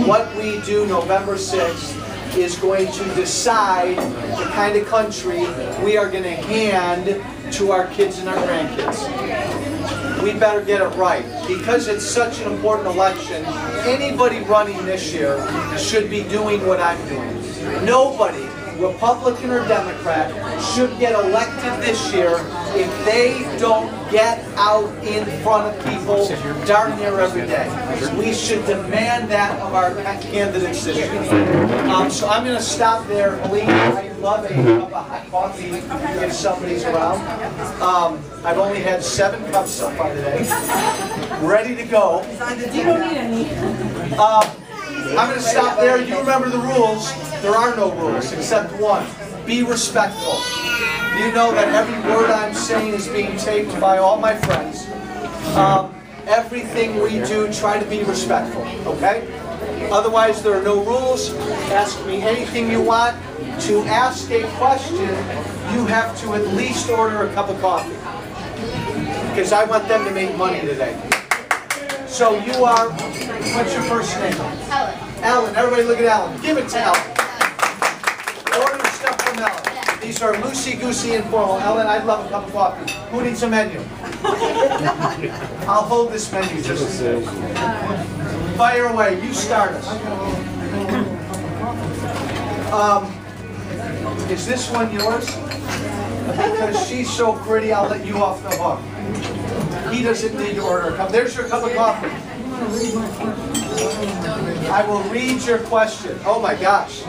what we do November 6th is going to decide the kind of country we are going to hand to our kids and our grandkids. We better get it right. Because it's such an important election, anybody running this year should be doing what I'm doing. Nobody, Republican or Democrat, should get elected this year if they don't get out in front of people darn near every day. We should demand that of our candidates this year. So I'm going to stop there. Helene, I'd love a cup of hot coffee if somebody's around. I've only had 7 cups so far today. Ready to go. You don't need any. I'm going to stop there. You remember the rules. There are no rules except one. Be respectful. You know that every word I'm saying is being taped by all my friends. Everything we do, try to be respectful, okay? Otherwise, there are no rules. Ask me anything you want. To ask a question, you have to at least order a cup of coffee. Because I want them to make money today. So you are, what's your first name? Ellen. Ellen, everybody look at Ellen. Give it to Ellen. Order stuff from Ellen. These are loosey-goosey informal. Ellen, I'd love a cup of coffee. Who needs a menu? I'll hold this menu just a second. Fire away. You start us. Is this one yours? Because she's so pretty, I'll let you off the hook. He doesn't need to order a cup. There's your cup of coffee. I will read your question. Oh my gosh.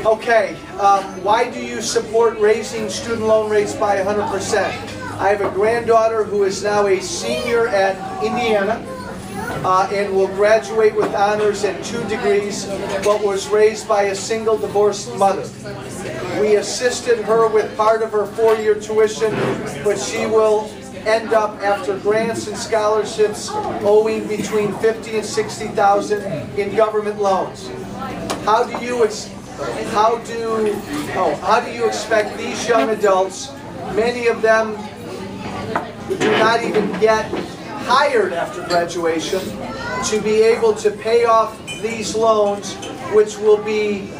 Okay, why do you support raising student loan rates by 100%? I have a granddaughter who is now a senior at Indiana and will graduate with honors and 2 degrees, but was raised by a single divorced mother. We assisted her with part of her 4-year tuition, but she will end up after grants and scholarships owing between $50,000 and $60,000 in government loans. How do you expect these young adults, many of them do not even get hired after graduation, to be able to pay off these loans, which will be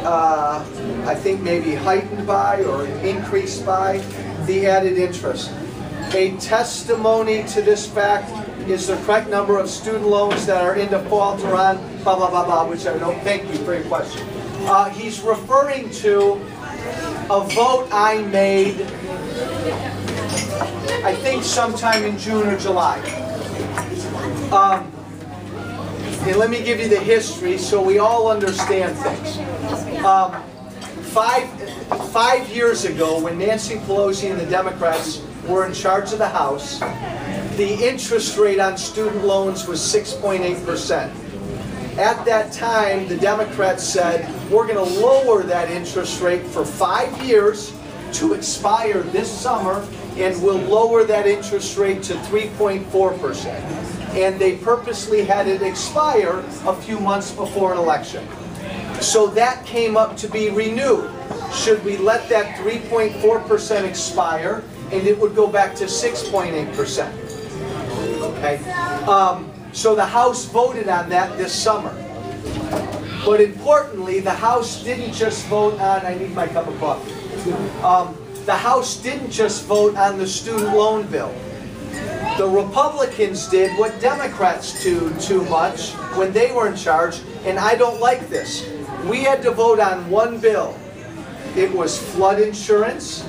I think maybe heightened by or increased by the added interest. A testimony to this fact is the correct number of student loans that are in default or on blah blah blah blah, which I don't. Thank you for your question. He's referring to a vote I made, I think sometime in June or July. And let me give you the history so we all understand things. 5 years ago, when Nancy Pelosi and the Democrats were in charge of the House, the interest rate on student loans was 6.8%. At that time, the Democrats said, we're going to lower that interest rate for 5 years to expire this summer, and we'll lower that interest rate to 3.4%. And they purposely had it expire a few months before an election. So that came up to be renewed. Should we let that 3.4% expire, and it would go back to 6.8%? Okay. So the House voted on that this summer. But importantly, the House didn't just vote on, I need my cup of coffee. The House didn't just vote on the student loan bill. The Republicans did what Democrats do too much when they were in charge, and I don't like this. We had to vote on one bill. It was flood insurance,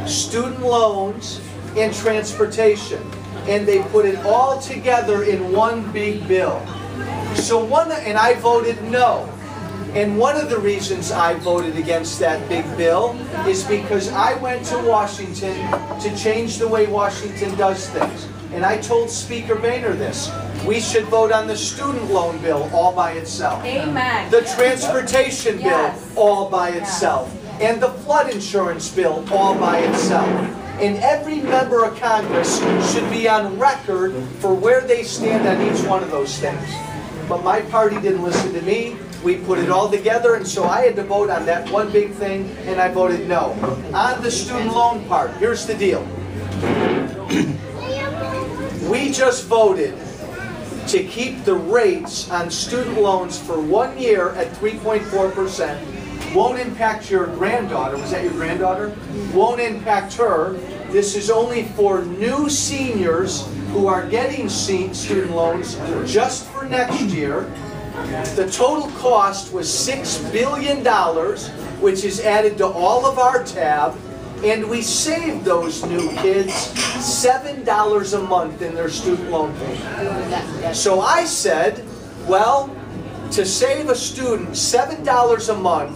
student loans, and transportation. And they put it all together in one big bill. So and I voted no. And one of the reasons I voted against that big bill is because I went to Washington to change the way Washington does things. And I told Speaker Boehner this. We should vote on the student loan bill all by itself. Amen. The transportation bill all by itself. And the flood insurance bill all by itself. And every member of Congress should be on record for where they stand on each one of those things. But my party didn't listen to me. We put it all together, and so I had to vote on that one big thing, and I voted no. On the student loan part, here's the deal. We just voted to keep the rates on student loans for 1 year at 3.4%. Won't impact your granddaughter. Was that your granddaughter? Won't impact her. This is only for new seniors who are getting student loans just for next year. The total cost was $6 billion, which is added to all of our tab, and we saved those new kids $7 a month in their student loan payment. So I said, well, to save a student $7 a month,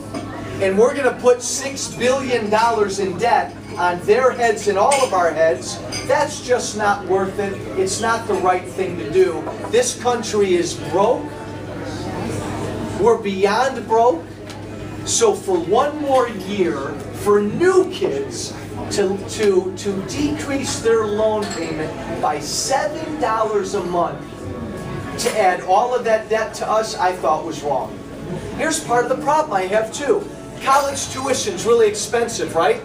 and we're going to put $6 billion in debt on their heads and all of our heads, that's just not worth it. It's not the right thing to do. This country is broke. We're beyond broke. So for 1 more year, for new kids to decrease their loan payment by $7 a month, to add all of that debt to us, I thought was wrong. Here's part of the problem I have too. College tuition's really expensive, right?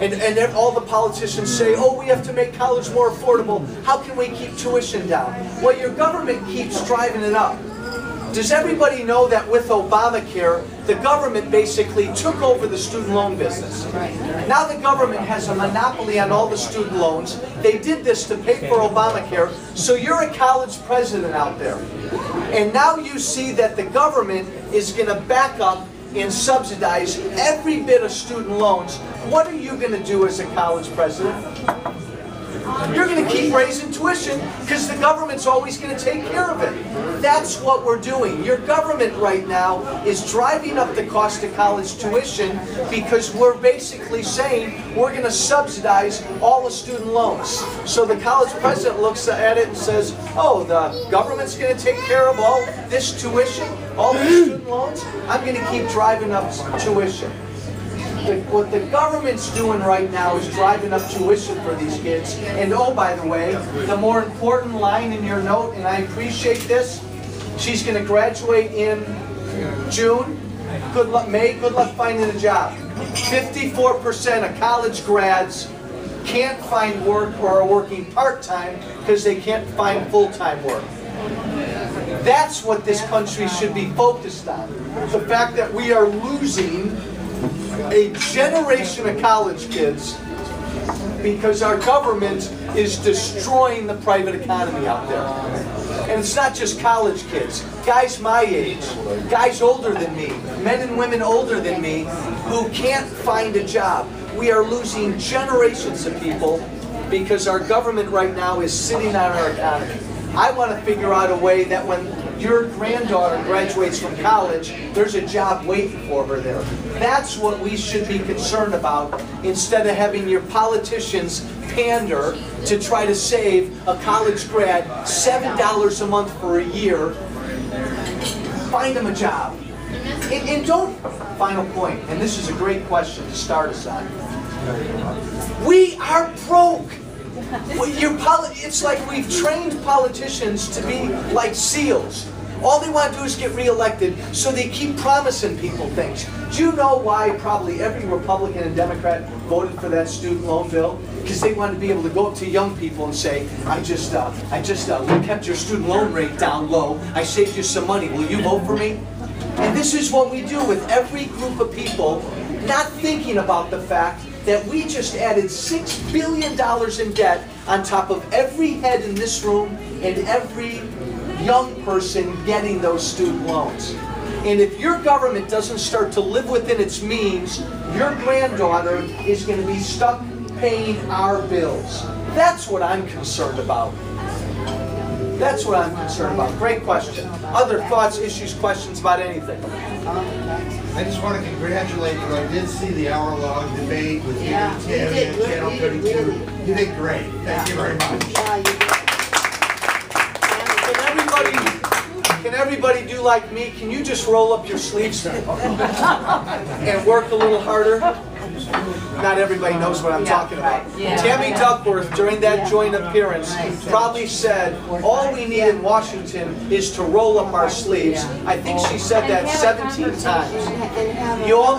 And then all the politicians say, oh, we have to make college more affordable. How can we keep tuition down? Well, your government keeps driving it up. Does everybody know that with Obamacare, the government basically took over the student loan business? Now the government has a monopoly on all the student loans. They did this to pay for Obamacare. So you're a college president out there. And now you see that the government is going to back up and subsidize every bit of student loans. What are you going to do as a college president? You're going to keep raising tuition because the government's always going to take care of it. That's what we're doing. Your government right now is driving up the cost of college tuition because we're basically saying we're going to subsidize all the student loans. So the college president looks at it and says, oh, the government's going to take care of all this tuition, all these student loans? I'm going to keep driving up tuition. What the government's doing right now is driving up tuition for these kids. And oh, by the way, the more important line in your note, and I appreciate this, she's going to graduate in June. Good luck, May. Good luck finding a job. 54% of college grads can't find work or are working part-time because they can't find full-time work. That's what this country should be focused on. The fact that we are losing a generation of college kids because our government is destroying the private economy out there. And it's not just college kids. Guys my age, guys older than me, men and women older than me who can't find a job. We are losing generations of people because our government right now is sitting on our economy. I want to figure out a way that when your granddaughter graduates from college, there's a job waiting for her there. That's what we should be concerned about instead of having your politicians pander to try to save a college grad $7 a month for a year. Find them a job. And don't, final point, and this is a great question to start us on. We are broke. It's like we've trained politicians to be like SEALs. All they want to do is get reelected, so they keep promising people things. Do you know why probably every Republican and Democrat voted for that student loan bill? Because they wanted to be able to go up to young people and say, we kept your student loan rate down low. I saved you some money. Will you vote for me? And this is what we do with every group of people, not thinking about the fact that we just added $6 billion in debt on top of every head in this room and every young person getting those student loans. And if your government doesn't start to live within its means, your granddaughter is going to be stuck paying our bills. That's what I'm concerned about. That's what I'm concerned about. Great question. Other thoughts, issues, questions about anything? I just want to congratulate you. I did see the hour-long debate with you and Tim and Channel 32. You did great. Thank you very much. Can everybody do like me? Can you just roll up your sleeves and work a little harder? Not everybody knows what I'm talking about. Tammy Duckworth, during that joint appearance, probably said, all we need in Washington is to roll up our sleeves. I think she said that 17 times.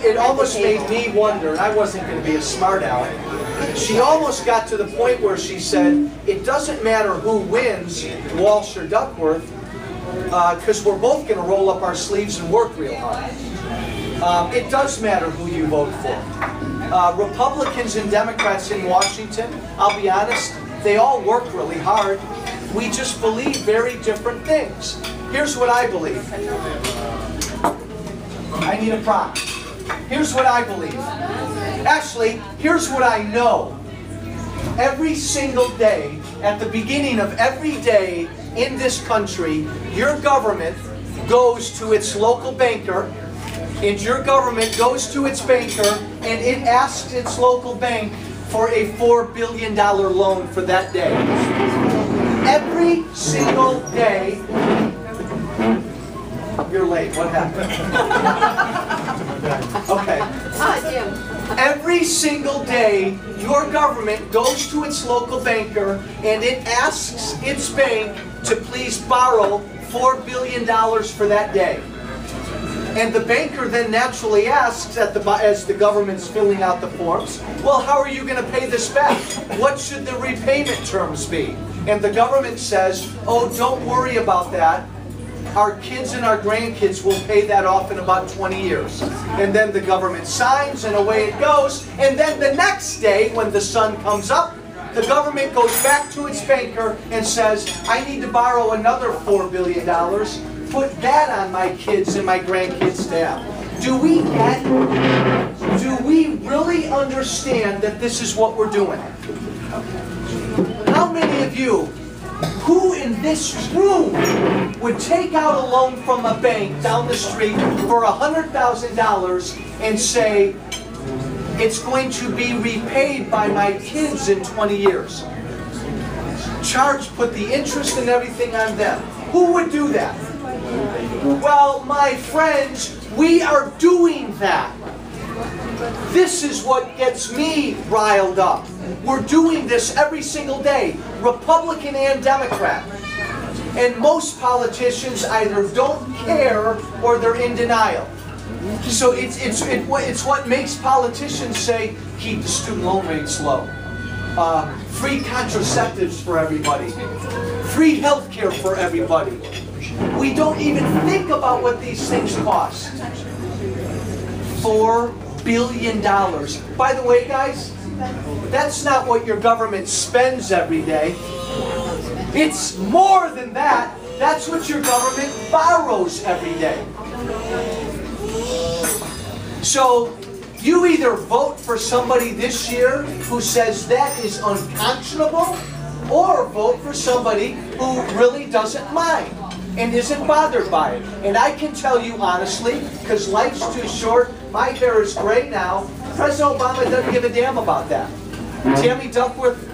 It almost made me wonder, and I wasn't going to be a smart aleck, She almost got to the point where she said, it doesn't matter who wins, Walsh or Duckworth, because we're both going to roll up our sleeves and work real hard. It does matter who you vote for. Republicans and Democrats in Washington, I'll be honest, they all work really hard. We just believe very different things. Here's what I believe. I need a prop. Here's what I believe. Actually, here's what I know. Every single day, at the beginning of every day in this country, your government goes to its local banker, and your government goes to its banker, and it asks its local bank for a $4 billion loan for that day. Every single day. You're late. What happened? Okay. Every single day, your government goes to its local banker and it asks its bank to please borrow $4 billion for that day. And the banker then naturally asks, as the government's filling out the forms, well, how are you going to pay this back? What should the repayment terms be? And the government says, oh, don't worry about that. Our kids and our grandkids will pay that off in about 20 years. And then the government signs and away it goes. And then the next day, when the sun comes up, the government goes back to its banker and says, I need to borrow another $4 billion. Put that on my kids and my grandkids' tab. Do we really understand that this is what we're doing? How many of you, who in this room would take out a loan from a bank down the street for $100,000 and say, it's going to be repaid by my kids in 20 years? Put the interest and everything on them. Who would do that? Well, my friends, we are doing that. This is what gets me riled up. We're doing this every single day, Republican and Democrat. And most politicians either don't care or they're in denial. So it's what makes politicians say, keep the student loan rates low. Free contraceptives for everybody. Free health care for everybody. We don't even think about what these things cost. $4 billion. By the way, guys, that's not what your government spends every day. It's more than that. That's what your government borrows every day. So, you either vote for somebody this year who says that is unconscionable, or vote for somebody who really doesn't mind and isn't bothered by it. And I can tell you honestly, because life's too short, my hair is gray now, President Obama doesn't give a damn about that. Tammy Duckworth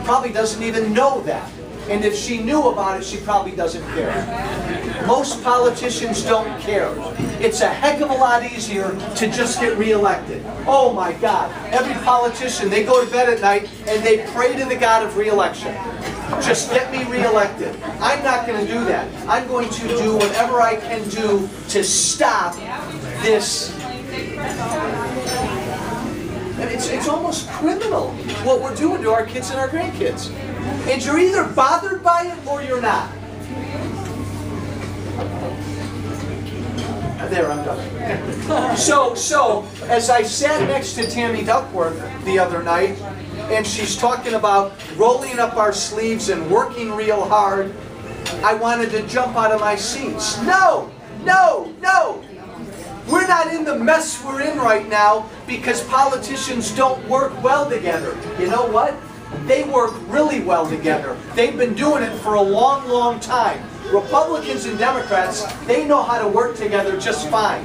probably doesn't even know that. And if she knew about it, she probably doesn't care. Most politicians don't care. It's a heck of a lot easier to just get reelected. Oh my God. Every politician, they go to bed at night and they pray to the God of reelection. Just get me reelected. I'm not going to do that. I'm going to do whatever I can do to stop this. And it's almost criminal what we're doing to our kids and our grandkids. And you're either bothered by it or you're not. There, I'm done. So, as I sat next to Tammy Duckworth the other night, and she's talking about rolling up our sleeves and working real hard, I wanted to jump out of my seats. No! No! No! We're not in the mess we're in right now because politicians don't work well together. You know what? They work really well together. They've been doing it for a long, long time. Republicans and Democrats, they know how to work together just fine.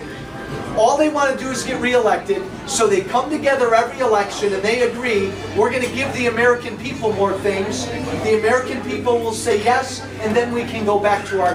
All they want to do is get reelected, so they come together every election and they agree, we're going to give the American people more things. The American people will say yes, and then we can go back to our